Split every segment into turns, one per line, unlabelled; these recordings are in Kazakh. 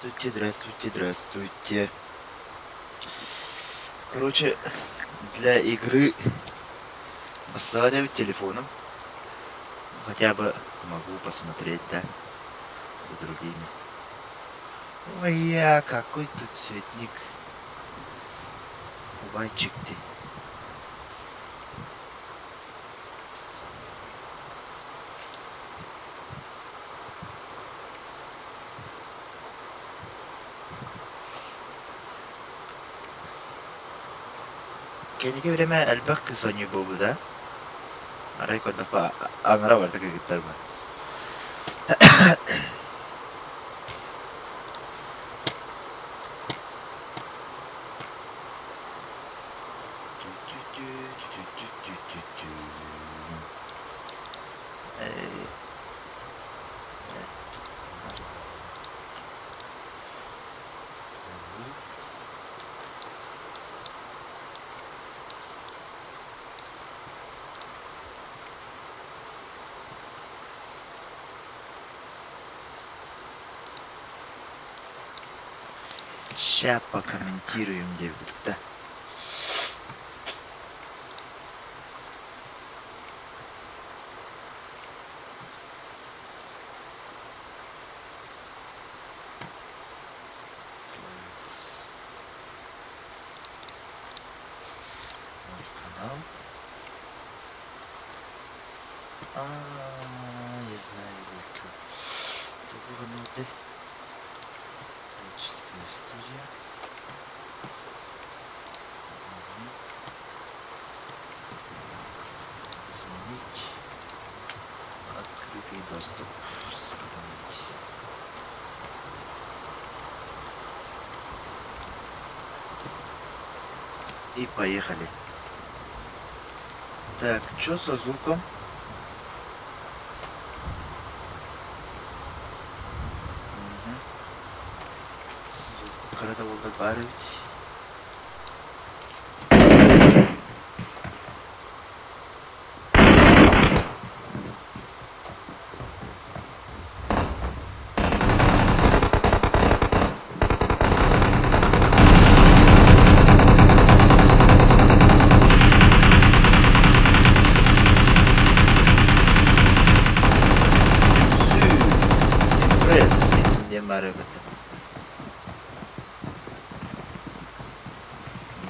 Здравствуйте, здравствуйте, здравствуйте. Короче, для игры посадим телефоном. Хотя бы могу посмотреть, да, за другими. Ой, какой тут цветник. Мальчик ты. Кенеге время әлбәк кысаню болу, да? Арай кондақпа аңыра барды кегіттер бар. Ща покомментируем, девушка. Мой канал. Я знаю, только. Доброго ноты. Творческая студия. Изменить. Открытый доступ. Сохранить. И поехали. Так, что со звуком? Звук когда буду добавить.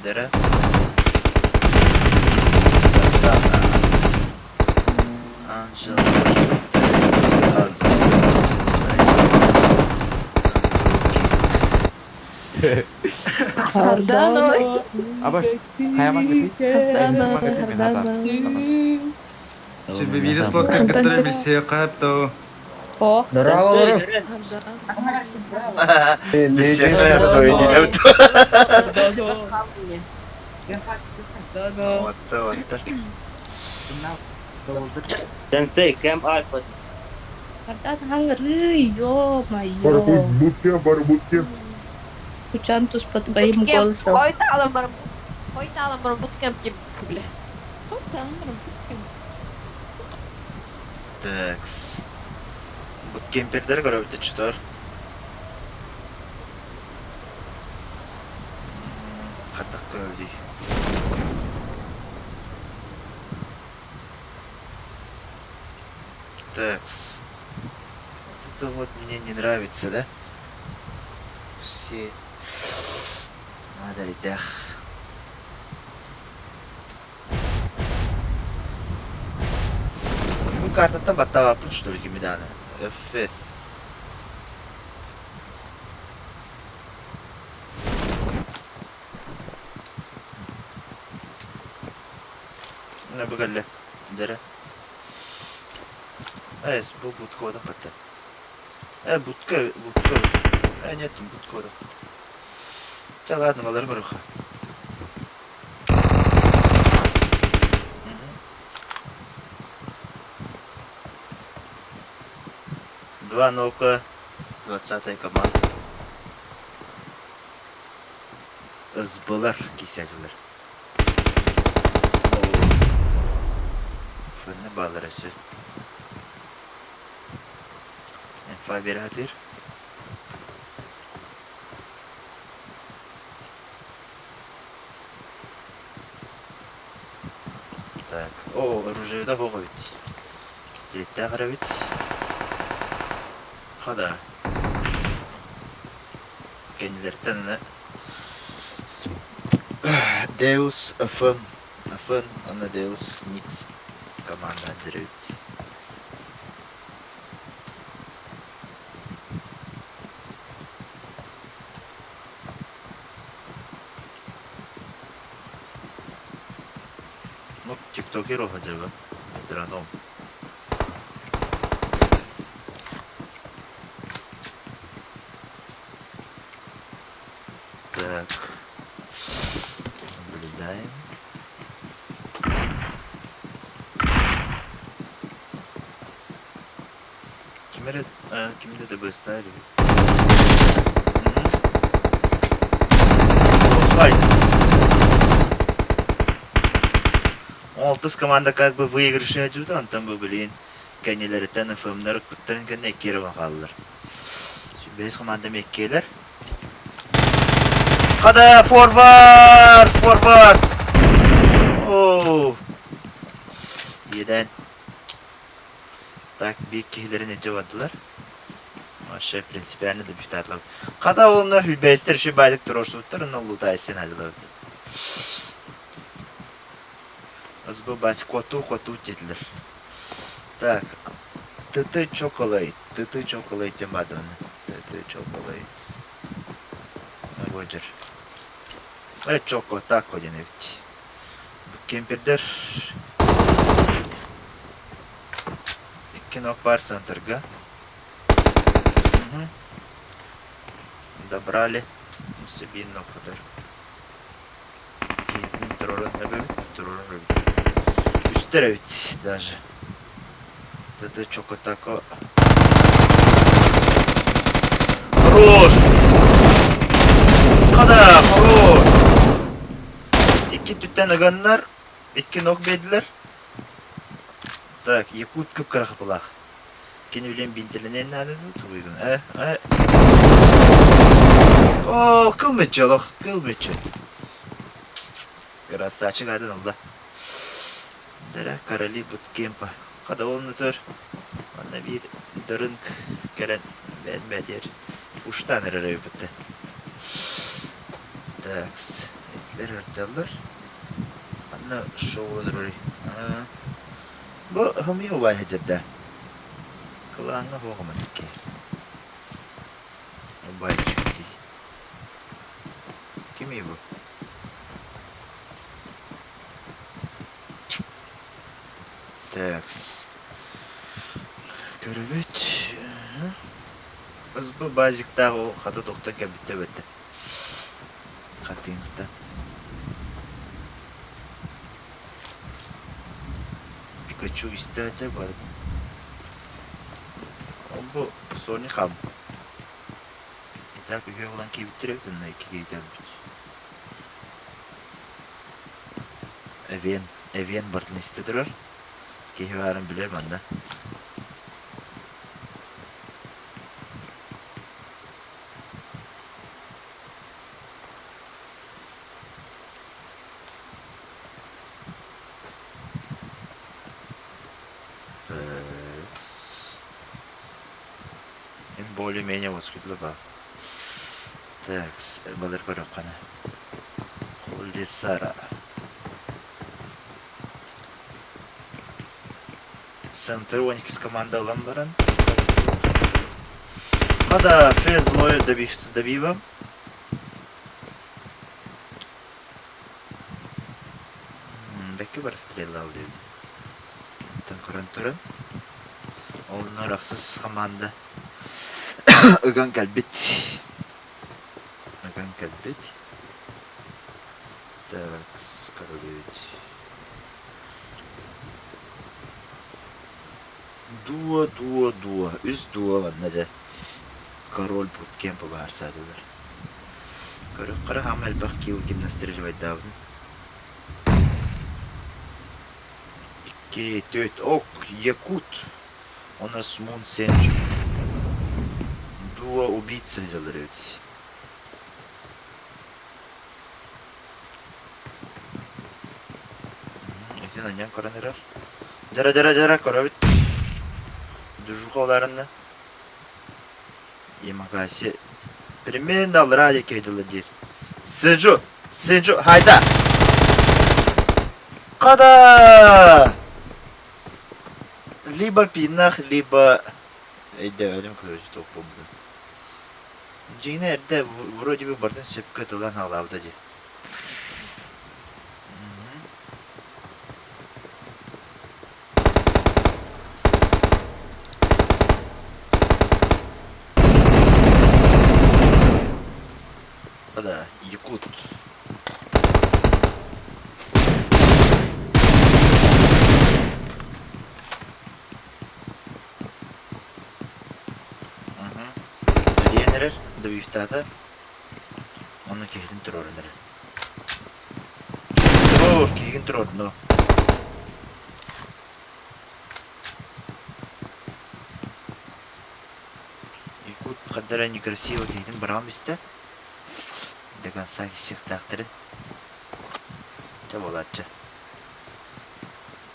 Дера. Сардана. Анджела.
Сардано.
Абаш, хаяман
Sübü slot kırgıttırı bir şey kaptı.
О,
Здорово.
Беседа не Вот.
Sensei, Camp Alpha.
Сардан хангары, ё-моё.
Барбутке.
Кучантус по твоим голосам.
Кой талам бар буткемп gibi bile. Кой талам бар буткемп.
Такс. Буткемпердер көрөбүт чутар. Каттак көрдү. Такс. Вот это вот мне не нравится, да? Все. Надо ли дах? Ну, карта там отталапын, что ли, Гимидана? Эфес. Ne bu galle? Dere. Bu budka da patta. Budka. Нет, будка да. Да ладно, Валер Маруха. Два нока. 20-я команда. Сбылар кисядылар. Фэнне балар эсэ. Фабер хатыр. Так. О, оружие да хого бит. Пистолетте кара бит. Хада. Kendilerden Deus Afın ana Deus Nix команда деревит. Ну, тиктокеров хотя бы. Ветераном. Так. Наблюдаем. Kimde de gösterdi. Oltыс команда как бы выигрыши аджудан там бы блин. Kendilerden öfümler kutların kendine ekeri bakallar. Beş komanda mekkeler. Kada forward. Oh. Yeden. Так, bir kişilerin ece vardılar. Aşağı prensiplerini de bir tatlı. Kada onlar hübeyster şey baydık durursunlar. Ne oldu da esen hadiler. Az bu bas kotu dediler. Так, ТТ chocolate demeden. ТТ chocolate. Roger. Ve choco taco denevdi. Bu kemperder. Кинопар центрга. Добрали. Себе нокатор. Троллен Üstelik даже. Это чокотако. Хорош! Kada хорош! İki tütten aganlar. İki nok bediler. Так, якут кыпкара кыпылак. Кени билем бинтелинен нады туруйдун. О, кылмечелок, кылмече. Красавчик адын алда. Дара короли буткемпа. Када олны төр. Ана бир дырынк керен бәдер. Уштан эререй бітті. Такс. Этлер өртелдер. Ана шоула дұрой. Bu hımı var hedefte. Kulağına hoğamadık ki. Bu bayrak çıktı. Kimi bu? Taks. Görübet. Biz bu bazikta ol katı doktor kabitte bitti. Katıyınızda. Pikachu isterce vardı. Bu Sony ham. İter bir olan ki bitirebilir mi? İki gider bitir. Eviyen bartını istediler. Ki varım bilir bende. Более-менее восхитила бы. Так, балер корокана. Холдисара. Центроник из команды Ламбаран. Надо фрез лою добивам. Belki var strela oluyor. Tankurantörün. Onlar aksız komanda. Ögan kalbit. Так, скорбить. Дуа. Üst duo var ne de. Король буткемпа var sadılar. Kara hamel bak ki ultim настреливать давно. 2, 4, ok, якут. У нас Мун Сенджи. Дуа убийца делают. Атын онyan koranırar. Jara korabit. Дужухоларына. Имагаси. Примерно ради кежилдир. Сынжу, hayda. Када! Либо пинах, либо... Öldüm kılıcı topu buldum. Ciğnerde вроде бы bardan söpke atılan halavda diye. Да, якут. Дегенерер, дövüftata. Onu kehdin turorunları. Kegin turorunu. Якут қаддара некрасиво kehdin барам бисте. До конца всех тахтырын. Табалатча.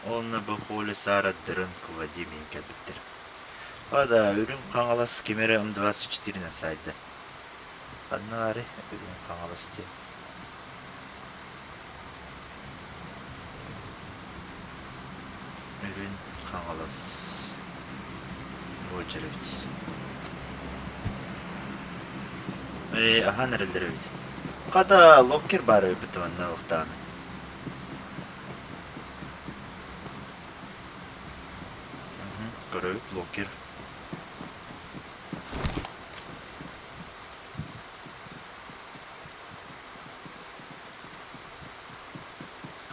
Онна бұл қолы сары дырын Владимир кәбіттір. Қада үрін қаңалас кемері 24-на сайды. Қадны ары үрін қаңалас те. Үрін қаңалас. Очередь. Аха нәрілдір өйді. Қада локкер бар өйбіті онна ұқтаны. Көрөйт локкер.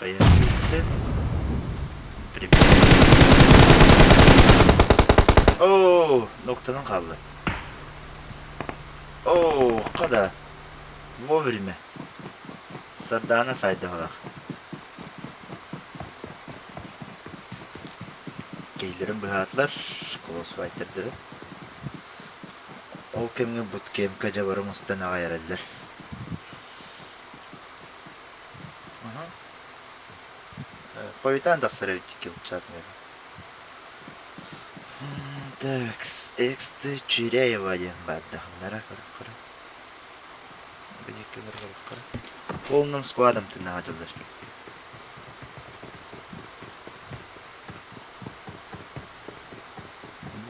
Қайыр өйтті. Привет. Ооо, ноқтаның қалды. Ооо, қада. Вовремя. Сардана сайды қалақ. Кейлерін бұғатлар, колос файтердері. Ол кемге бұткем кәжабарым ұстан аға яралдар. Қойытан дақсары өтті келіп чатмайды. Так, эксты Чиряева ден баддағындара қыры. Бәдекке бір қыры. Полным складом тына ажылдар.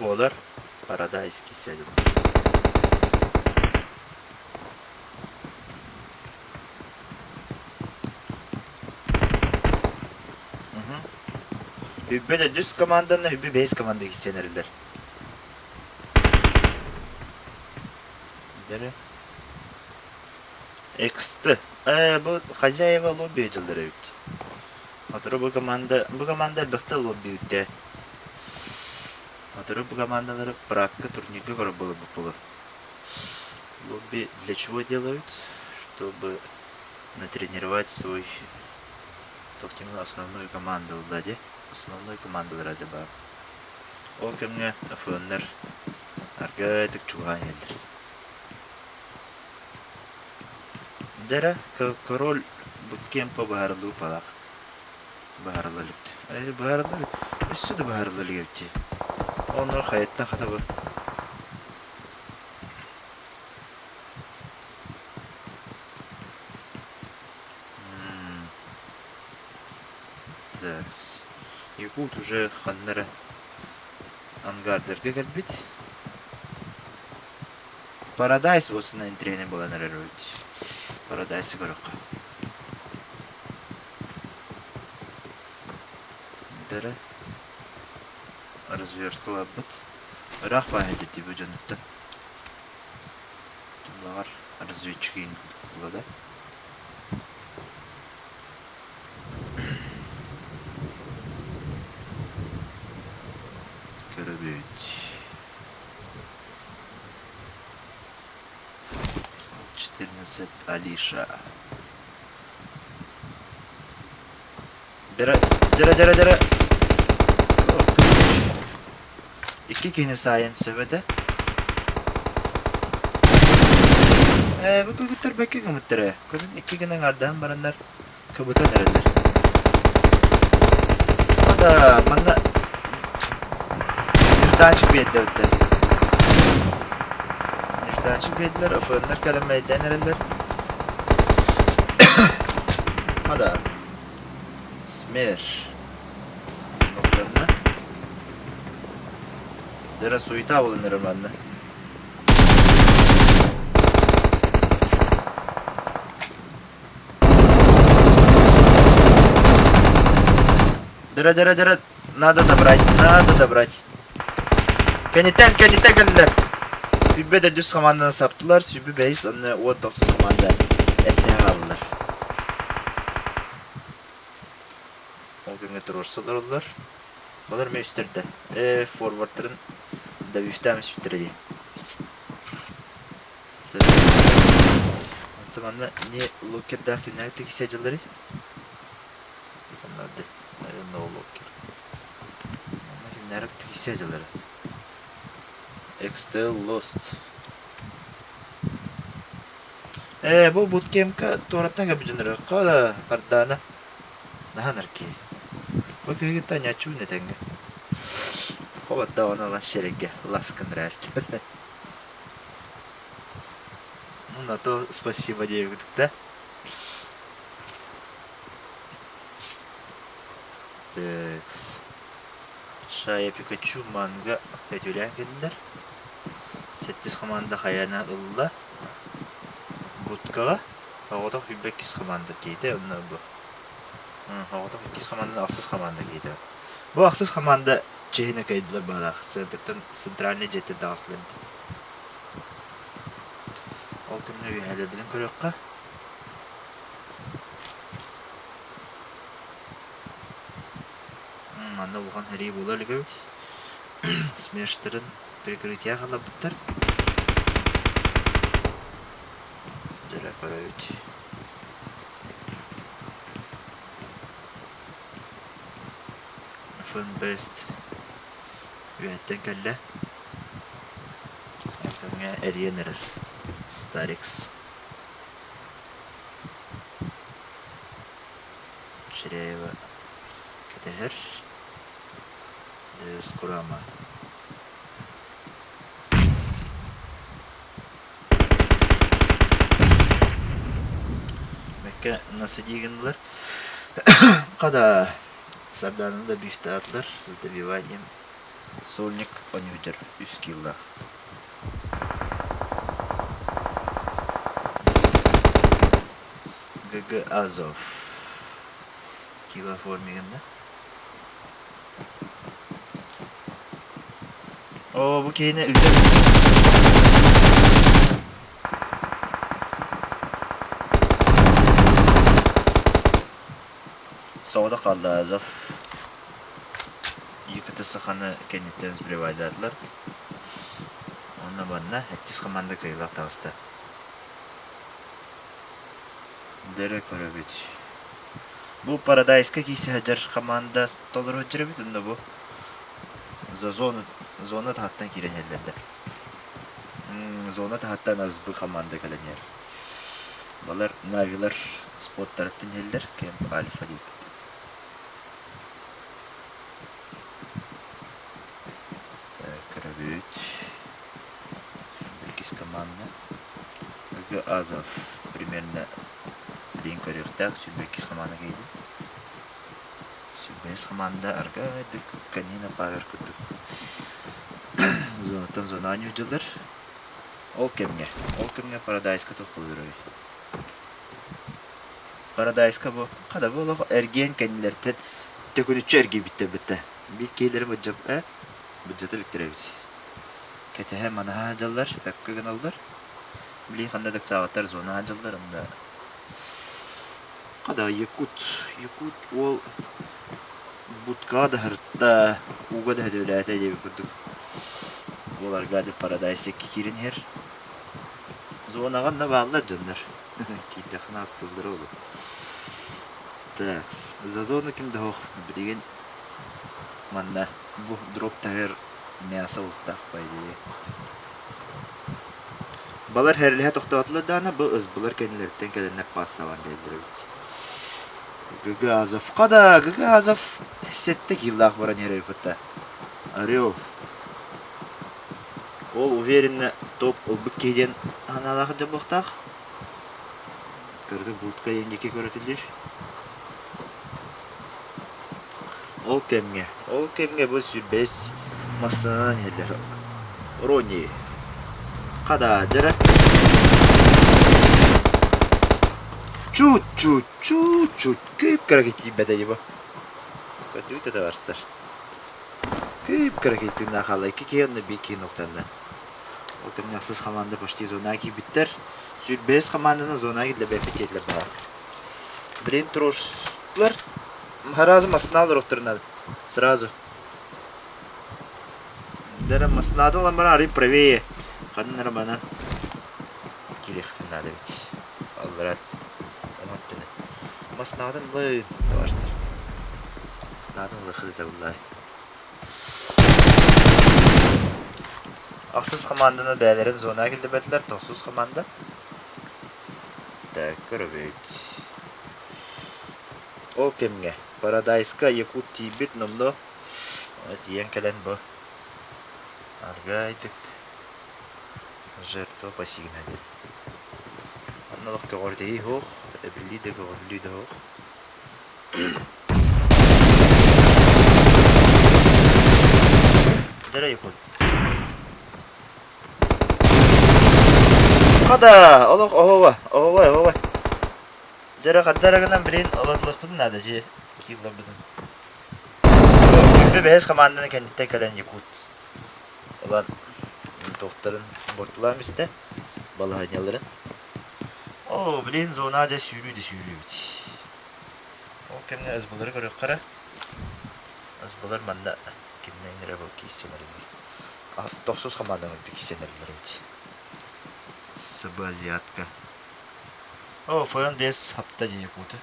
Болар Парадайский сәдім. Hübbe de düz komandanla Hübbe base komanda gitsen eriler. Dere. X'tı. Bu Хозяева lobby edilir evet. Hatırı bu komanda elbette lobby ütte. Hatırı bu командаları брака турнирге göre было бы было. Лобби для чего делают? Чтобы натренировать свой основную команду, да, основной команды ради ба. Ол кемге фоннер аргайтык чуган елдер. Дера король буткемпа баарылуу палак. Баарылылык. Баарылылык. Үсүдө баарылылык эпти. Онор хайыттан хатабы. Такс. Якут уже ханнары ангардерге келбит. Парадайс осына интрене боланар өрөйт. Парадайсы көрөк. Дere развертку лаббыт. Рах баһадет дип жөнөттө. Тулар разведчик ин кылды. Көрөбөт. 14 Алиша. Dere. İki kini sayın söbede. Bu kıgıttır bekki kımıttır. Kızın iki günün ardından baranlar kıbıta nereler. Kada manna Nirdancık bir yedde ötte. Nirdancık bir yeddiler. Afönler kaleme denereler. Kada Smer noktalarına Dera suyita bulunur manna. Дыра. Надо добрать. Кенитен geldiler. Sübbe de düz komandana saptılar. Sübbe beyiz onu 19 komanda ettiğe aldılar. O günge durursalar oldular. Balar mı üstlerinde? Forward'ların da büyüftemiş bitireceğim. Tamamda niye Locker'da günlerdeki seyircileri? Onlar da no Locker. Onlar günlerdeki seyircileri. Extel Lost. Bu bootcamp'ka torattan kapıcınları. Kala kardana. Nahanar ki. Bak kita nyacu ne tenge. Kovat da ona lan şerege. Ласкан растет. Ну на то спасибо девушка, да? Такс. Шая Пикачу манга Петюлян geldiler. 8 komanda hayana ılла. Будкаға. Оғыдақ 8 komanda кейді. Оны bu. Оғыдақ 2 komanda ақсыз komanda кейді. Bu ақсыз komanda çehine kaydılar bağlaq. Sıntıqtan Centralne jeti dağısılırdı. Ол кімні өйәлі білін көріққа. Анда болған әрей болар лігеуді. Смештарын прикрытия қалап бұттар. Жыра көріуді. Fun best. Üyetten kelle. Yakınga eriyenir. Starix. Şireyev. Keteher. Düz kurama. Mekke nasıl diygindiler? Kada Sardan'ın da büyük dağıtlar. Добиванием. Сольник Панютер. 100 килла. ГГ Азов. Килла формигinde. Oo bu keyine ülke. Soğuda kaldı Azov. Yıkıtı sıkanı kendilerine sbrivayd ettiler. Onunla bana ettiz komanda kayılaq tağısta. Dere körübüt. Bu Paradise'ka kisi hacar komanda dolur hocırıbüt onda bu. Zona tahttan giren yerlerde. Zona tahttan az bu komanda kalan yer. Balar naviler spot taraftan yerler. Camp Alpha değil. Körübüt. Belkis komanda. Г Азов. Примерно Лин көріқтақ, Сүбекис команда кейді. Сүбекис команда арга дік канина павер күттік. Зонаттан зона нюждылар. Ол кемге Парадайска тоқылыр өй. Парадайска бұл. Қада бұл әрген кәнілерден төкінүтші әрге бітті. Bir кейлері бұджап, бұджаты ліктіребіз. Кәтіхе манаға жалдар, әпкі ғаналдар. Білей қандадық сағаттар зона жалдар, онда Қада Якут ол Будка да хыртта уга да дөйләтә деп күрдік. Оларға да Парадайс екке керін хер. Зонаған да бағылар жондар. Кейді қына астылдыр олы. Такс. За зону кімді хоқ білеген манна бұл дроп тағыр мяса ұлттақ байды. Балар хәрліғе тоқтатылы дана бұл ұз бұлар кәнілерден кәліннәк басы саван дәлдірі өтсі. Гагазов. Қада Гагазов сетте киллах баран ерей пытта. Орел. Ол уверенно топ ылбык кейден аналағы жабықтақ. Кырды бұлтқа ендеке көрітілдер. Ол кемге бұл сүрбес мастанан елдер. Рони. Қада жара. Чут. Көйіп қаракетті бәдәйі бұл. Көтті өте да барыстар. Көйіп қаракеттің нақалы. Кейонны бей кейін оқтанды. Ол кемге ақсыз қаманды почти зона ки биттер. Сүрбес қамандыны зона ки для бәпет етлер баға. Блин, трошсылар. Харазы масыналар оқтырынады. Сразу. Дәрі масынады ламбара арып правее. Қадынлары бана. Керек надо бит. Алларат. Масынадың лайын. Таварыстыр. Масынадың лайқыды табылай. Ақсыз команданы бәлерін зона келді бәтілер. Тоқсыз команда. Так, көрібейт. Ол кемге? Парадайска Якут тибет номно. Ең кәлін бұ. Аргайтык. Жертва пасигнады. Анналық көғырдейі хоқ. Білді де көғырлі де хоқ. Дәрі Якут. Қада! Олық оғова. Жәрі қаддарығынан білейін олатылық бұдың ады же. Кейлар бұдың. Күмбе бәйіз қамандыны кәнеттен кәлін Якут. Олан тоқтарын бортылам істі. Балағаняларын. О, білейін зона да сүйрі бит. Ол кәміне азбылары көрі қара. Азбылар манда кемнен әрі бұл кейсенерілер. Асы 9 қамандыңызды кейсенерілер бит. Сыбы азиатка. О, фойон 5 хапта дені куты.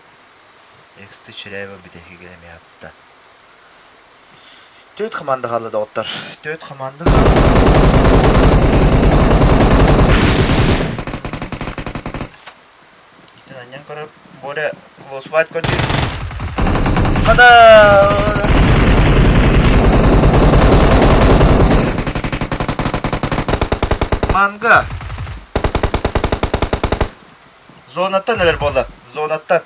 Эксті чырайва бітекі келеме хапта. 4 команда қалды оттар. 4 команда қалды. Итінаннен көріп, боре close fight көрді. Қада! Манга! Зонаттан әлер болды. Зонаттан.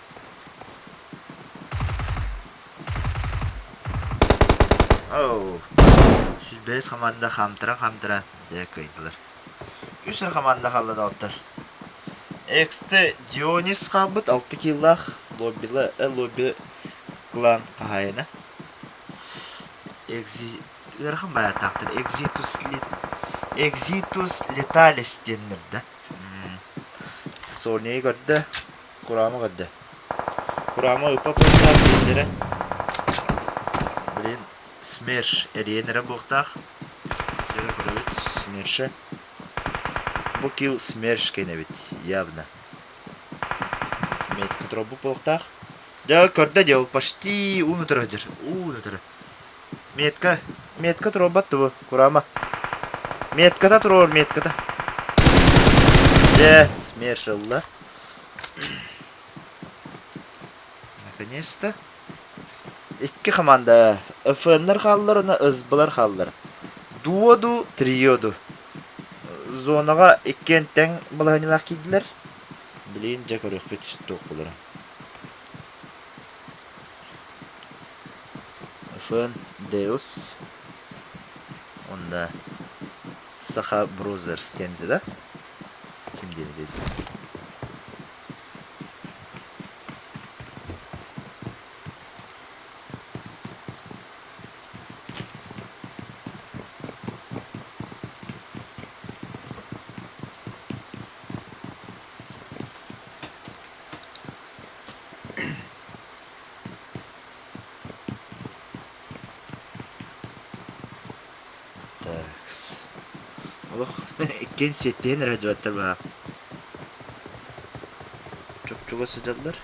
Оу. Сүзбейіз команда қамтыран. Дек өйділер. Үсір команда қалды да оттар. Эксті Дионис қабыт 6 киллах. Лобби клан қағайына. Өрхім бая тақтыр. Экзитус леталис денірді. Сорнеyi көрді. Құрамы көрді. Құрамы ұпа бұқтақ дендері. Блин, смерш әренері бұқтақ. Жері көрі смерші. Бұл кил смерш кені бит, явно. Меткі тұру бұл бұқтақ. Жағы көрді де, ол почти ұнытыры жыр. Ұнытыры. Меткі тұру батты бұл, құрамы. Меткіта тұру, меткіта. Смешилла. Наконец-то. 2 команда. ФНР қалылар, оны ызбылар қалылар. Дуоду, триоду. Зонаға 2 тәң балағанилақ кейділер. Білейін, жа көрек бет тоқ бұлары. ФН Деус. Онда Саха Брузерс демді да? Kim dedi? Allah, ikinci settiğin racıvatlar bana. Çok sıcaklar.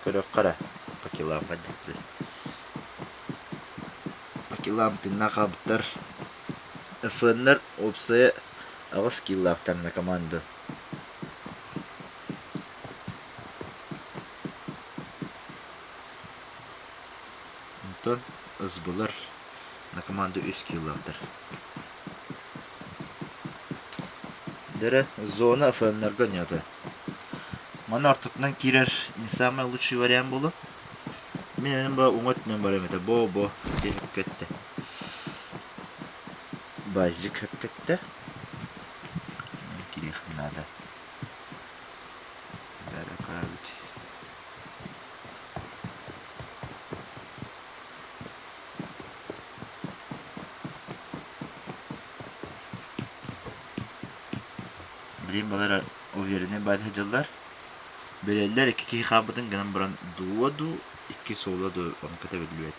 Körek qara. Pakilam qadikli. Pakilam tinna qabıtlar. Fınlar opsaya ağız killaqtarna komandı. оттон ызбылар на команду 3 киллактар. Дере зона фэннерга нята. Мана артытынан кирер не самый лучший вариант болу. Мен ба уңатынан барам это бо деп кетти. Базик кетти. Кирих надо. Баракаут. Блин, балар уверены бадыдылар. Белелер iki хабытын гынан баран дуаду, iki соладу, он ката билбет.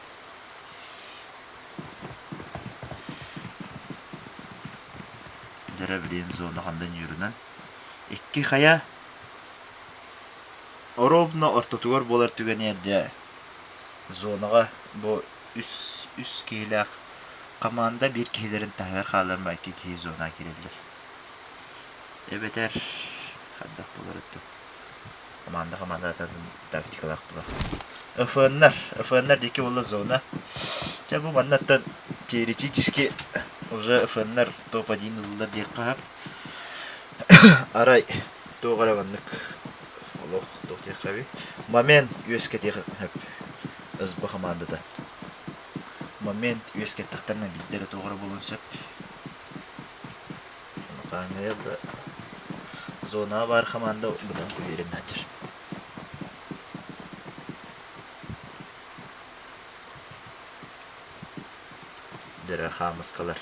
Дара билен зона хандан юрунан. Iki хая оробна ортотугар болар түген ерде. Зонага бу үс кейлах команда bir кейлерин тагар халар ма iki кей зона кирелдер. Эбетер хаддак болар өттү. Команда тактикалак була. ФНР деки болла зона. Жа бу маннаттан теоретически уже ФНР топ-1 улдар дек кап. Арай тоғараваннык. Олох тоқтек қаби. Момент үеске тек хеп. Ызбы командада. Момент үеске тақтарына биттері тоғара болын сөп. Қаңғайылды. Зона бар команда бұдан көйерін әтір. Дәрі хамыскалар.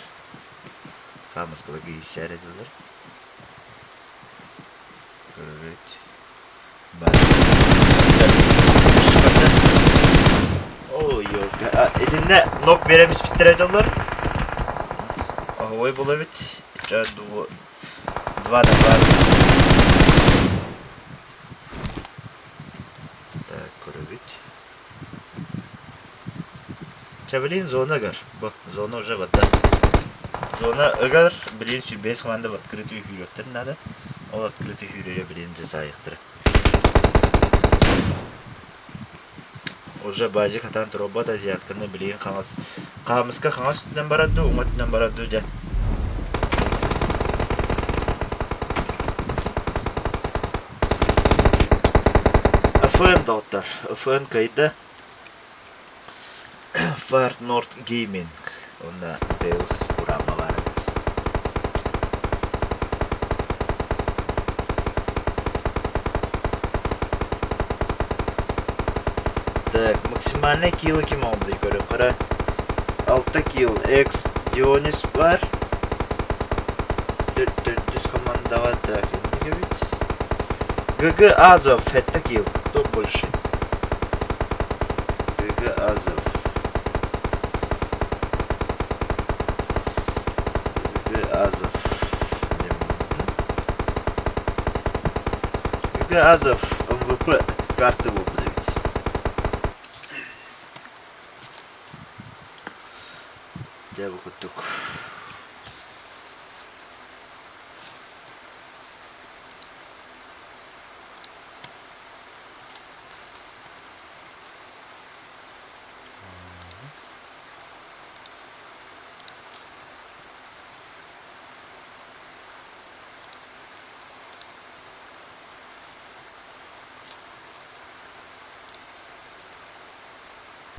Хамыскалар гейсер еділер. Көрет. Бар. Ой, елка. Edinle nok veremiz bitiredi olur. Ой, было ведь. Два на два. Так, көрет. Блин, зона гар. Бо, зона уже вода. Зона гар, блин, без команды в открытую хюректер надо. Ол открытый хюрере, блин, жасайықтыр. Уже базик атан робот азиатканы, блин, қамысқа қаңас үтінен барады, ұматынан барады де. ФН дауттар. ФН кайда. Far North Gaming. Onda Deus kurama var. Так, максимальный килл ким oldu yukarı yukarı. 6 kill X Dionis var. Düz komanda var так. ГГ Азов это kill. Кто больше? ГГ Азов. Азов МВП карты выпадет. Я бы вот так.